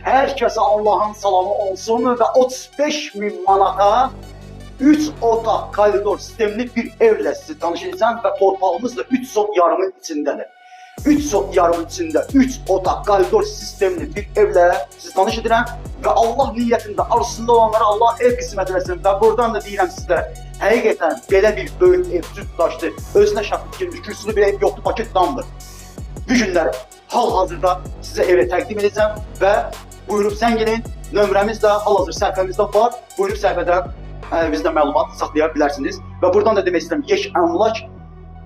Hər kəsə Allahın salamı olsun və 35.000 manata 3 otaq koridor sistemli bir evlə sizi tanış edəcəm və torpağımız da 3 sot yarımın içindədir. 3 sot yarımın içində 3 otaq koridor sistemli bir evlə sizi tanış edirəm və Allah niyyətində arzusunda olanlara Allah ev qismət eləsin və buradan da deyirəm sizə, həqiqətən belə bir böyük ev sütdaşdı, özünə şəxsi girmiş, kürsülü bir ev yoxdur, paket damdır. Bu günlər hal-hazırda sizə evi təqdim edəcəm və buyurub zəng edin, nömrəmiz də hal-hazır səhifəmizdə var, buyurub səhifədən bizdə məlumat saxlaya bilərsiniz və buradan da demək istəyirəm, Yeş Əmlak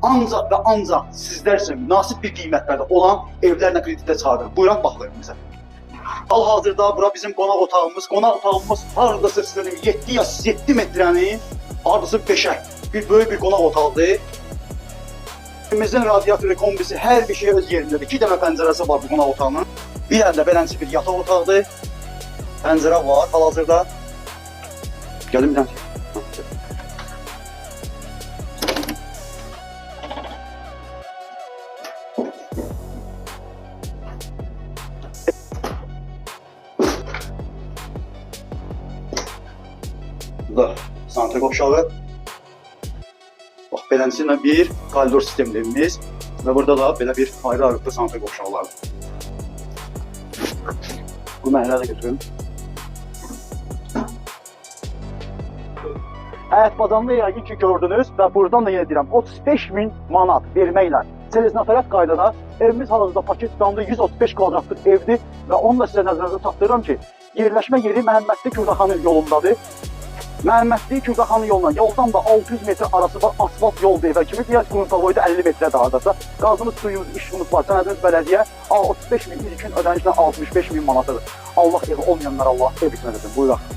ancaq və ancaq sizlər üçün münasib bir qiymətlərdə olan evlərlə kreditdə çağırır. Buyuraq baxın bizə. Hal-hazırda bura bizim qonaq otağımız. Qonaq otağımız hardasa sizlərin 7 metrənin hardasa 5'ə bir böyük bir qonaq otağıdır. Evimizin radiatoru, kombisi, hər bir şey öz yerindədir. 2 dənə pəncərəsi var bu qonaq otağının. Bir əldə beləncə bir yataq otağıdır. Pəncərə var hal-hazırda. Gəlin bir dənə. Burada santral qovşağı. Bax, beləncə bir koridor sistemli evimiz və burada da belə bir ayrı-ayrılıqda santral qovşaqlar. Bu məhəllə də götürün. Həyət bacanını yəqin ki gördünüz və buradan da yenə deyirəm 35.000 manat verməklə seliznafərət qaydada evimiz hal-hazırda paket tutamda 135 kvadratlıq evdir və onu da sizə nəzərinizə çatdırıram ki, yerləşmə yeri Məhəmmədli Kürdəxanın yolundadır. Məhəmmədli Kürdəxanın yoldan da 600 metr arası var, asfalt yoldur və kimi deyək, Qurumtavoyda 50 metrə dağıdasa, qazımız, suyumuz, işimiz var, sənədiniz bələdiyyə 35.000 ilkin ödənişlə 65.000 manatıdır. Allah evi olmayanlar Allah ev etmədədir. Buyuraq.